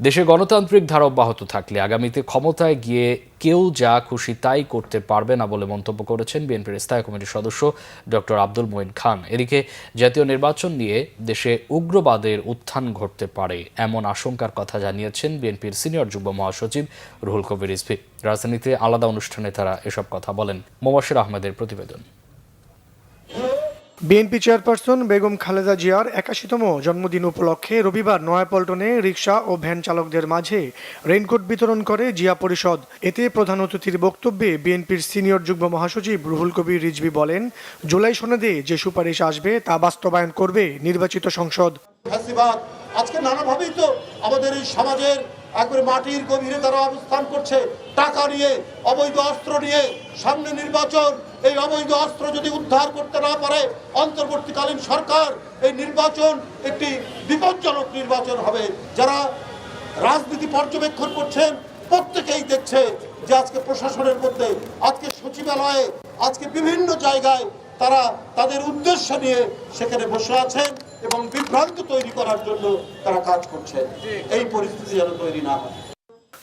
দেশে গণতান্ত্রিক ধারা অব্যাহত থাকলে আগামীতে ক্ষমতায় গিয়ে কেউ যা খুশি তাই করতে পারবে না বলে মন্তব্য করেছেন বিএনপির স্থায়ী কমিটির সদস্য ডক্টর আব্দুল মঈন খান। এদিকে জাতীয় নির্বাচন নিয়ে দেশে উগ্রবাদের উত্থান ঘটতে পারে এমন আশঙ্কার কথা জানিয়েছেন বিএনপির সিনিয়র যুগ্ম মহাসচিব রুহুল কবির রিজভী। রাজধানীতে আলাদা অনুষ্ঠানে তারা এসব কথা বলেন। মোবাশ্বের আহমেদের প্রতিবেদন। বিএনপি চেয়ারপারসন বেগম খালেদা জিয়ার ৮১তম জন্মদিন উপলক্ষে রবিবার নয়াপল্টনে রিকশা ও ভ্যান চালকদের মাঝে রেইনকোট বিতরণ করে জিয়া পরিষদ। এতে প্রধান অতিথির বক্তব্যে বিএনপির সিনিয়র যুগ্ম মহাসচিব রুহুল কবির রিজভী বলেন, জুলাই সনদে যে সুপারিশ আসবে তা বাস্তবায়ন করবে নির্বাচিত সংসদ। আজকে নানাভাবেই তো আমাদের এই সমাজের একবারে মাটির গভীরে তারা অবস্থান করছে, টাকা নিয়ে, অবৈধ অস্ত্র নিয়ে। সামনে নির্বাচন, এই অবৈধ অস্ত্র যদি উদ্ধার করতে না পারে অন্তর্বর্তীকালীন সরকার, এই নির্বাচন একটি বিপজ্জনক নির্বাচন হবে। যারা রাজনীতি পর্যবেক্ষণ করছেন প্রত্যেকেই দেখছে যে আজকে প্রশাসনের মধ্যে, আজকে সচিবালয়ে, আজকে বিভিন্ন জায়গায় তারা তাদের উদ্দেশ্য নিয়ে সেখানে বসে আছেন এবং বিভ্রান্ত তৈরি করার জন্য তারা কাজ করছে। এই পরিস্থিতি যেন তৈরি না হয়।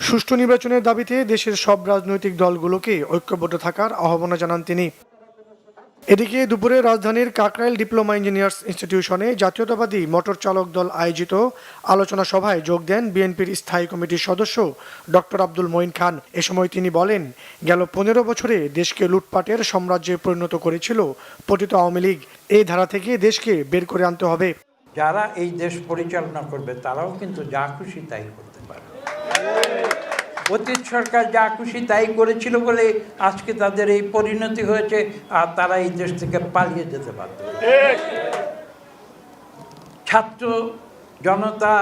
সুষ্ঠু নির্বাচনের দাবিতে দেশের সব রাজনৈতিক দলগুলোকে ঐক্যবদ্ধ থাকার আহ্বান জানান তিনি। এদিকে দুপুরে রাজধানীর কাকরাইল ডিপ্লোমা ইঞ্জিনিয়ার্স ইনস্টিটিউশনে জাতীয়তাবাদী মোটর চালক দল আয়োজিত আলোচনা সভায় যোগ দেন বিএনপির স্থায়ী কমিটির সদস্য ডক্টর আব্দুল মঈন খান। এ সময় তিনি বলেন, গেল ১৫ বছরে দেশকে লুটপাটের সাম্রাজ্যে পরিণত করেছিল পতিত আওয়ামী লীগ। এই ধারা থেকে দেশকে বের করে আনতে হবে। যারা এই দেশ পরিচালনা করবে তারাও কিন্তু যা খুশি তাই করতে পারে। অতীত সরকার যা খুশি তাই করেছিল বলে আজকে তাদের এই পরিণতি হয়েছে, আর তারা এই দেশ থেকে পালিয়ে যেতে বাধ্য। ছাত্র জনতা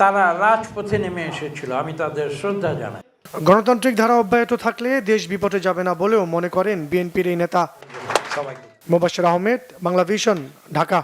তারা রাজপথে নেমে এসেছিল, আমি তাদের শ্রদ্ধা জানাই। গণতান্ত্রিক ধারা অব্যাহত থাকলে দেশ বিপদে যাবে না বলেও মনে করেন বিএনপির এই নেতা। সবাইকে। মোবাশ্বের আহমেদ, বাংলা ভিশন, ঢাকা।